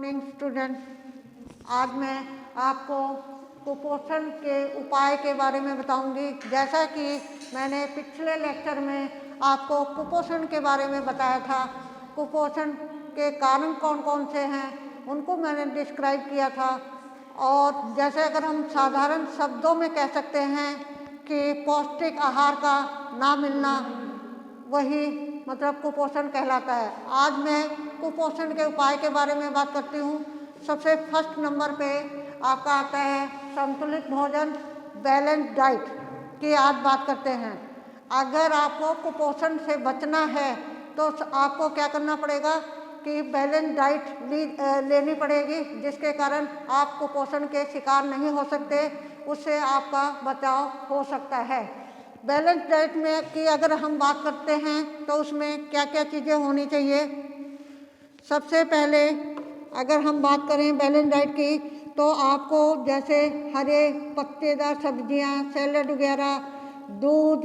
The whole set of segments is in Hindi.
मॉर्निंग स्टूडेंट, आज मैं आपको कुपोषण के उपाय के बारे में बताऊंगी। जैसा कि मैंने पिछले लेक्चर में आपको कुपोषण के बारे में बताया था, कुपोषण के कारण कौन कौन से हैं उनको मैंने डिस्क्राइब किया था। और जैसे अगर हम साधारण शब्दों में कह सकते हैं कि पौष्टिक आहार का ना मिलना, वही मतलब कुपोषण कहलाता है। आज मैं कुपोषण के उपाय के बारे में बात करती हूँ। सबसे फर्स्ट नंबर पे आपका आता है संतुलित भोजन, बैलेंस डाइट की आज बात करते हैं। अगर आपको कुपोषण से बचना है तो आपको क्या करना पड़ेगा कि बैलेंस डाइट लेनी पड़ेगी, जिसके कारण आप कुपोषण के शिकार नहीं हो सकते, उससे आपका बचाव हो सकता है। बैलेंस डाइट में की अगर हम बात करते हैं तो उसमें क्या क्या चीज़ें होनी चाहिए। सबसे पहले अगर हम बात करें बैलेंस डाइट की, तो आपको जैसे हरे पत्तेदार सब्जियां, सैलड वगैरह, दूध,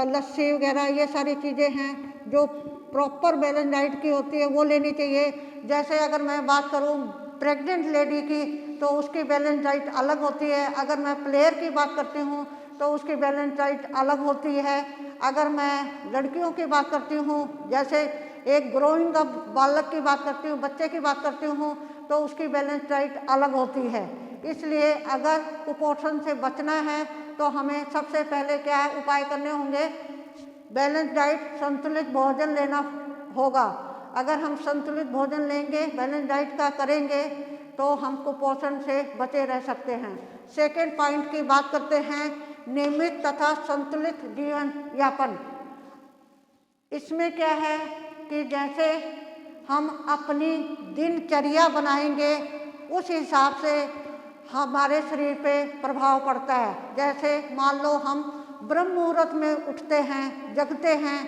लस्सी वगैरह, ये सारी चीज़ें हैं जो प्रॉपर बैलेंस डाइट की होती है, वो लेनी चाहिए। जैसे अगर मैं बात करूं प्रेग्नेंट लेडी की तो उसकी बैलेंस डाइट अलग होती है। अगर मैं प्लेयर की बात करती हूँ तो उसकी बैलेंस डाइट अलग होती है। अगर मैं लड़कियों की बात करती हूँ, जैसे एक ग्रोइंग अप बालक की बात करती हूँ, बच्चे की बात करती हूँ, तो उसकी बैलेंस डाइट अलग होती है। इसलिए अगर कुपोषण से बचना है तो हमें सबसे पहले क्या उपाय करने होंगे, बैलेंस डाइट, संतुलित भोजन लेना होगा। अगर हम संतुलित भोजन लेंगे, बैलेंस डाइट का करेंगे, तो हम कुपोषण से बचे रह सकते हैं। सेकेंड पॉइंट की बात करते हैं, नियमित तथा संतुलित जीवन यापन। इसमें क्या है कि जैसे हम अपनी दिनचर्या बनाएंगे, उस हिसाब से हमारे शरीर पे प्रभाव पड़ता है। जैसे मान लो हम ब्रह्म मुहूर्त में उठते हैं, जगते हैं,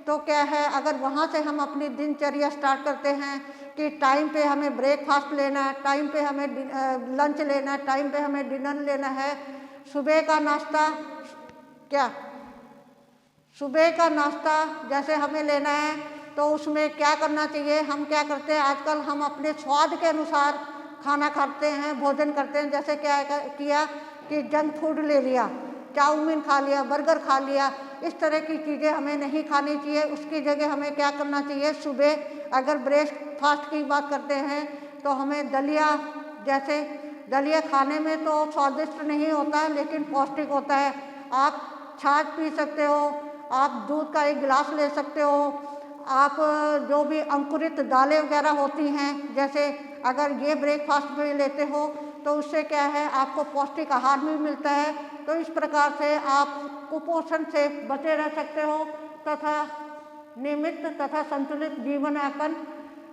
तो क्या है अगर वहाँ से हम अपनी दिनचर्या स्टार्ट करते हैं कि टाइम पे हमें ब्रेकफास्ट लेना है, टाइम पे हमें लंच लेना है, टाइम पे हमें डिनर लेना है, सुबह का नाश्ता सुबह का नाश्ता जैसे हमें लेना है, तो उसमें क्या करना चाहिए, हम क्या करते हैं आजकल, हम अपने स्वाद के अनुसार खाना खाते हैं, भोजन करते हैं। जैसे क्या किया कि जंक फूड ले लिया, चाउमीन खा लिया, बर्गर खा लिया, इस तरह की चीज़ें हमें नहीं खानी चाहिए। उसकी जगह हमें क्या करना चाहिए, सुबह अगर ब्रेकफास्ट की बात करते हैं तो हमें दलिया, जैसे दलिया खाने में तो स्वादिष्ट नहीं होता है लेकिन पौष्टिक होता है। आप छाछ पी सकते हो, आप दूध का एक गिलास ले सकते हो, आप जो भी अंकुरित दालें वगैरह होती हैं, जैसे अगर ये ब्रेकफास्ट में लेते हो तो उससे क्या है आपको पौष्टिक आहार भी मिलता है। तो इस प्रकार से आप कुपोषण से बचे रह सकते हो तथा नियमित तथा संतुलित जीवन यापन,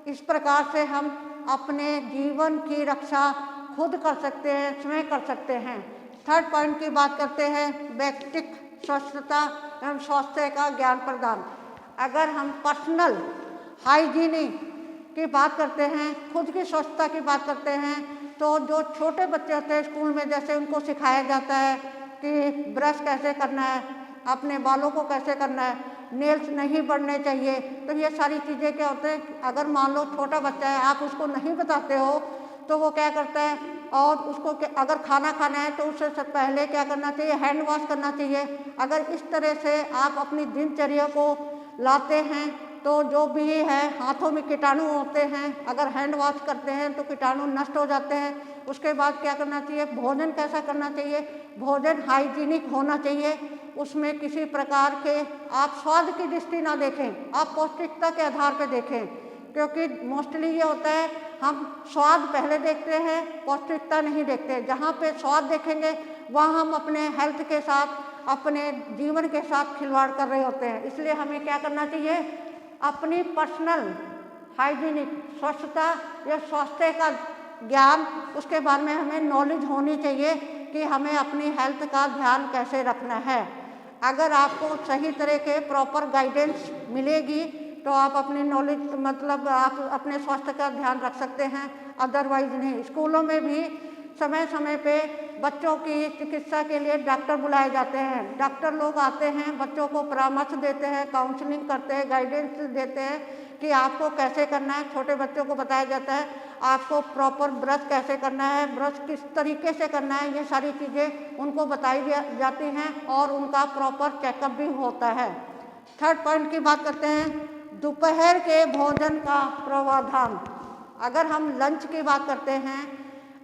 इस प्रकार से हम अपने जीवन की रक्षा खुद कर सकते हैं, स्वयं कर सकते हैं। थर्ड पॉइंट की बात करते हैं, व्यक्तिगत स्वच्छता एवं स्वास्थ्य का ज्ञान प्रदान। अगर हम पर्सनल हाइजीनिक की बात करते हैं, खुद की स्वच्छता की बात करते हैं, तो जो छोटे बच्चे होते हैं स्कूल में, जैसे उनको सिखाया जाता है कि ब्रश कैसे करना है, अपने बालों को कैसे करना है, नेल्स नहीं बढ़ने चाहिए। तो ये सारी चीज़ें क्या होते हैं, अगर मान लो छोटा बच्चा है, आप उसको नहीं बताते हो तो वो क्या करता है, और उसको अगर खाना खाना है तो उससे पहले क्या करना चाहिए, हैंड वॉश करना चाहिए। अगर इस तरह से आप अपनी दिनचर्या को लाते हैं तो जो भी है हाथों में कीटाणु होते हैं, अगर हैंड वॉश करते हैं तो कीटाणु नष्ट हो जाते हैं। उसके बाद क्या करना चाहिए, भोजन कैसा करना चाहिए, भोजन हाइजीनिक होना चाहिए। उसमें किसी प्रकार के आप स्वाद की दृष्टि ना देखें, आप पौष्टिकता के आधार पर देखें, क्योंकि मोस्टली ये होता है हम स्वाद पहले देखते हैं, पौष्टिकता नहीं देखते। जहाँ पे स्वाद देखेंगे वहाँ हम अपने हेल्थ के साथ, अपने जीवन के साथ खिलवाड़ कर रहे होते हैं। इसलिए हमें क्या करना चाहिए, अपनी पर्सनल हाइजीनिक स्वच्छता या स्वास्थ्य का ज्ञान, उसके बारे में हमें नॉलेज होनी चाहिए कि हमें अपनी हेल्थ का ध्यान कैसे रखना है। अगर आपको सही तरह के प्रॉपर गाइडेंस मिलेगी तो आप अपनी नॉलेज मतलब आप अपने स्वास्थ्य का ध्यान रख सकते हैं, अदरवाइज नहीं। स्कूलों में भी समय समय पे बच्चों की चिकित्सा के लिए डॉक्टर बुलाए जाते हैं। डॉक्टर लोग आते हैं, बच्चों को परामर्श देते हैं, काउंसलिंग करते हैं, गाइडेंस देते हैं कि आपको कैसे करना है। छोटे बच्चों को बताया जाता है आपको प्रॉपर ब्रश कैसे करना है, ब्रश किस तरीके से करना है, ये सारी चीज़ें उनको बताई जाती हैं और उनका प्रॉपर चेकअप भी होता है। थर्ड पॉइंट की बात करते हैं, दोपहर के भोजन का प्रावधान। अगर हम लंच की बात करते हैं,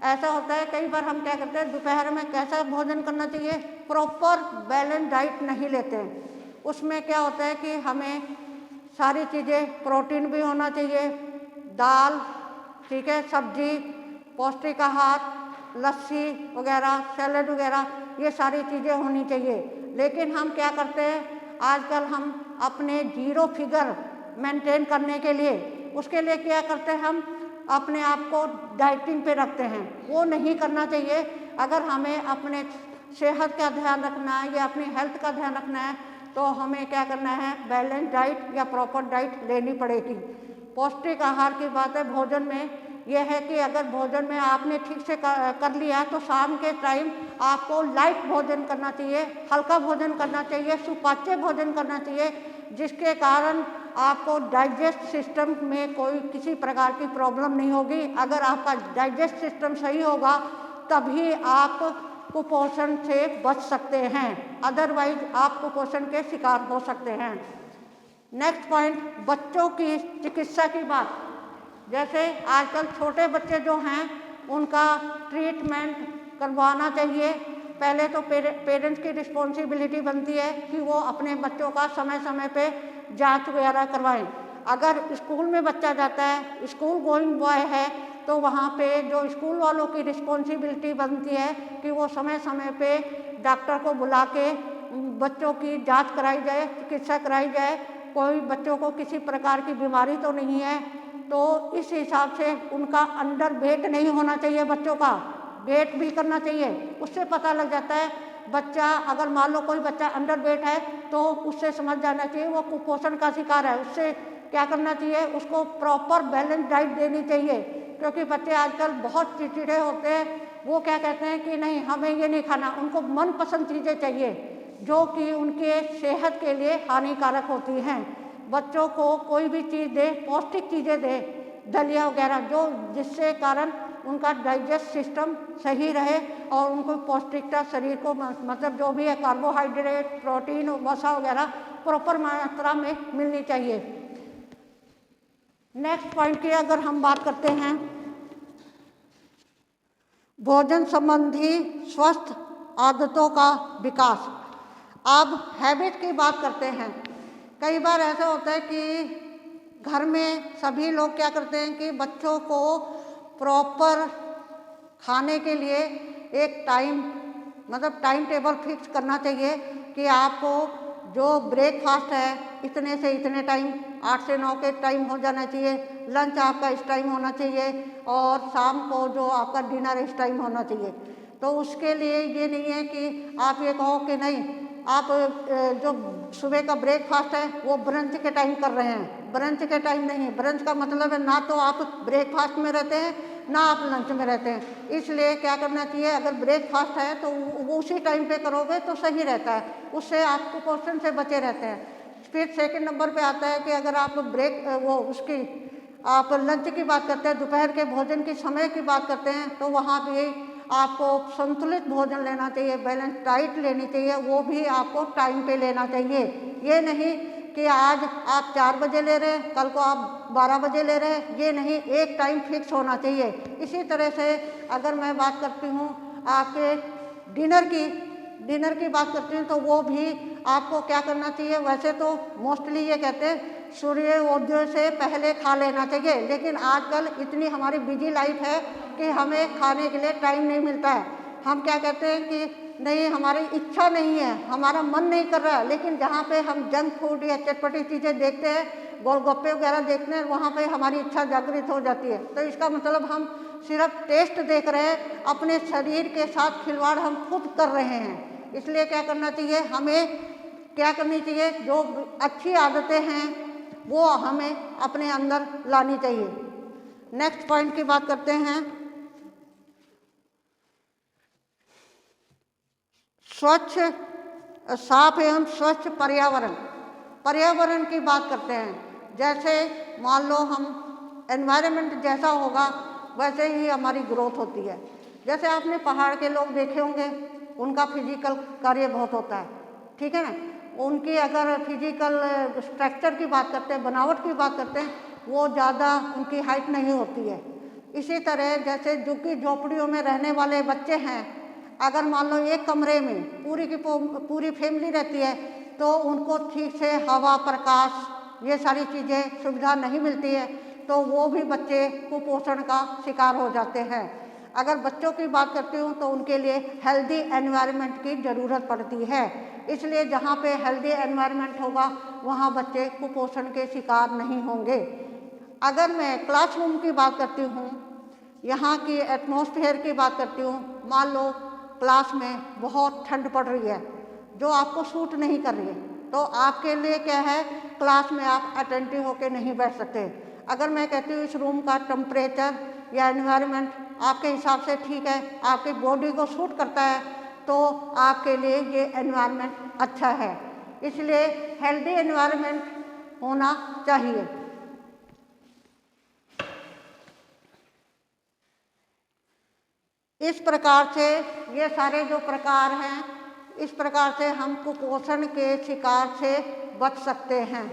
ऐसा होता है कई बार हम क्या करते हैं, दोपहर में कैसा भोजन करना चाहिए, प्रॉपर बैलेंस डाइट नहीं लेते हैं। उसमें क्या होता है कि हमें सारी चीज़ें, प्रोटीन भी होना चाहिए, दाल, ठीक है, सब्जी, पौष्टिक आहार, लस्सी वगैरह, सैलड वगैरह, ये सारी चीज़ें होनी चाहिए। लेकिन हम क्या करते हैं, आजकल हम अपने जीरो फिगर मेंटेन करने के लिए, उसके लिए क्या करते हैं, हम अपने आप को डाइटिंग पे रखते हैं। वो नहीं करना चाहिए। अगर हमें अपने सेहत का ध्यान रखना है या अपनी हेल्थ का ध्यान रखना है तो हमें क्या करना है, बैलेंस डाइट या प्रॉपर डाइट लेनी पड़ेगी। पौष्टिक आहार की बात है भोजन में, यह है कि अगर भोजन में आपने ठीक से कर लिया तो शाम के टाइम आपको लाइट भोजन करना चाहिए, हल्का भोजन करना चाहिए, सुपाच्य भोजन करना चाहिए, जिसके कारण आपको डाइजेस्ट सिस्टम में कोई किसी प्रकार की प्रॉब्लम नहीं होगी। अगर आपका डाइजेस्ट सिस्टम सही होगा तभी आप कुपोषण से बच सकते हैं, अदरवाइज आप कुपोषण के शिकार हो सकते हैं। नेक्स्ट पॉइंट, बच्चों की चिकित्सा की बात। जैसे आजकल छोटे बच्चे जो हैं उनका ट्रीटमेंट करवाना चाहिए। पहले तो पेरेंट्स की रिस्पॉन्सिबिलिटी बनती है कि वो अपने बच्चों का समय समय पे जांच वगैरह करवाएं। अगर स्कूल में बच्चा जाता है, स्कूल गोइंग बॉय है, तो वहाँ पे जो स्कूल वालों की रिस्पॉन्सिबिलिटी बनती है कि वो समय समय पे डॉक्टर को बुला के बच्चों की जांच कराई जाए, चिकित्सा कराई जाए, कोई बच्चों को किसी प्रकार की बीमारी तो नहीं है। तो इस हिसाब से उनका अंडर वेट नहीं होना चाहिए, बच्चों का वेट भी करना चाहिए। उससे पता लग जाता है बच्चा, अगर मान लो कोई बच्चा अंडर वेट है तो उससे समझ जाना चाहिए वो कुपोषण का शिकार है। उससे क्या करना चाहिए, उसको प्रॉपर बैलेंस डाइट देनी चाहिए। क्योंकि बच्चे आजकल बहुत चिड़चिड़े होते हैं, वो क्या कहते हैं कि नहीं हमें ये नहीं खाना, उनको मनपसंद चीज़ें चाहिए जो कि उनके सेहत के लिए हानिकारक होती हैं। बच्चों को कोई भी चीज़ दे, पौष्टिक चीज़ें दे, दलिया वगैरह, जो जिससे कारण उनका डाइजेस्ट सिस्टम सही रहे और उनको पौष्टिकता शरीर को मतलब जो भी है कार्बोहाइड्रेट, प्रोटीन, वसा वगैरह प्रॉपर मात्रा में मिलनी चाहिए। नेक्स्ट पॉइंट की अगर हम बात करते हैं, भोजन संबंधी स्वस्थ आदतों का विकास। अब हैबिट की बात करते हैं। कई बार ऐसा होता है कि घर में सभी लोग क्या करते हैं कि बच्चों को प्रॉपर खाने के लिए एक टाइम मतलब टाइम टेबल फिक्स करना चाहिए कि आपको जो ब्रेकफास्ट है इतने से इतने टाइम, 8 से 9 के टाइम हो जाना चाहिए, लंच आपका इस टाइम होना चाहिए और शाम को जो आपका डिनर इस टाइम होना चाहिए। तो उसके लिए ये नहीं है कि आप ये कहो कि नहीं आप जो सुबह का ब्रेकफास्ट है वो ब्रंच के टाइम कर रहे हैं। ब्रंच के टाइम नहीं, ब्रंच का मतलब है ना तो आप ब्रेकफास्ट में रहते हैं ना आप लंच में रहते हैं। इसलिए क्या करना चाहिए, अगर ब्रेकफास्ट है तो वो उसी टाइम पे करोगे तो सही रहता है, उससे आप कुपोषण से बचे रहते हैं। फिर सेकंड नंबर पे आता है कि अगर आप आप लंच की बात करते हैं, दोपहर के भोजन के समय की बात करते हैं, तो वहाँ भी आपको संतुलित भोजन लेना चाहिए, बैलेंस डाइट लेनी चाहिए, वो भी आपको टाइम पे लेना चाहिए। ये नहीं कि आज आप 4 बजे ले रहे हैं, कल को आप 12 बजे ले रहे हैं, ये नहीं, एक टाइम फिक्स होना चाहिए। इसी तरह से अगर मैं बात करती हूँ आपके डिनर की बात करती हूँ तो वो भी आपको क्या करना चाहिए। वैसे तो मोस्टली ये कहते हैं सूर्योदय से पहले खा लेना चाहिए, लेकिन आजकल इतनी हमारी बिजी लाइफ है कि हमें खाने के लिए टाइम नहीं मिलता है। हम क्या कहते हैं कि नहीं हमारी इच्छा नहीं है, हमारा मन नहीं कर रहा है, लेकिन जहाँ पे हम जंक फूड या चटपटी चीज़ें देखते हैं, गोलगप्पे वगैरह देखते हैं, वहाँ पे हमारी इच्छा जागृत हो जाती है। तो इसका मतलब हम सिर्फ टेस्ट देख रहे हैं, अपने शरीर के साथ खिलवाड़ हम खुद कर रहे हैं। इसलिए क्या करना चाहिए, हमें क्या करनी चाहिए, जो अच्छी आदतें हैं वो हमें अपने अंदर लानी चाहिए। नेक्स्ट पॉइंट की बात करते हैं, स्वच्छ साफ एवं स्वच्छ पर्यावरण की बात करते हैं। जैसे मान लो हम एनवायरनमेंट जैसा होगा वैसे ही हमारी ग्रोथ होती है। जैसे आपने पहाड़ के लोग देखे होंगे, उनका फिजिकल कार्य बहुत होता है, ठीक है ना। उनकी अगर फिजिकल स्ट्रक्चर की बात करते हैं, बनावट की बात करते हैं, वो ज़्यादा उनकी हाइट नहीं होती है। इसी तरह जैसे झुग्गी झोपड़ियों में रहने वाले बच्चे हैं, अगर मान लो एक कमरे में पूरी की पूरी फैमिली रहती है तो उनको ठीक से हवा, प्रकाश, ये सारी चीज़ें सुविधा नहीं मिलती है, तो वो भी बच्चे कुपोषण का शिकार हो जाते हैं। अगर बच्चों की बात करती हूँ तो उनके लिए हेल्दी एनवायरनमेंट की ज़रूरत पड़ती है। इसलिए जहाँ पे हेल्दी एनवायरनमेंट होगा वहाँ बच्चे कुपोषण के शिकार नहीं होंगे। अगर मैं क्लासरूम की बात करती हूँ, यहाँ की एटमॉस्फेयर की बात करती हूँ, मान लो क्लास में बहुत ठंड पड़ रही है जो आपको सूट नहीं कर रही है, तो आपके लिए क्या है, क्लास में आप अटेंटिव होकर नहीं बैठ सकते। अगर मैं कहती हूँ इस रूम का टेम्परेचर या एनवायरनमेंट आपके हिसाब से ठीक है, आपकी बॉडी को सूट करता है, तो आपके लिए ये एनवायरनमेंट अच्छा है। इसलिए हेल्दी एनवायरनमेंट होना चाहिए। इस प्रकार से ये सारे जो प्रकार हैं, इस प्रकार से हम कुपोषण के शिकार से बच सकते हैं।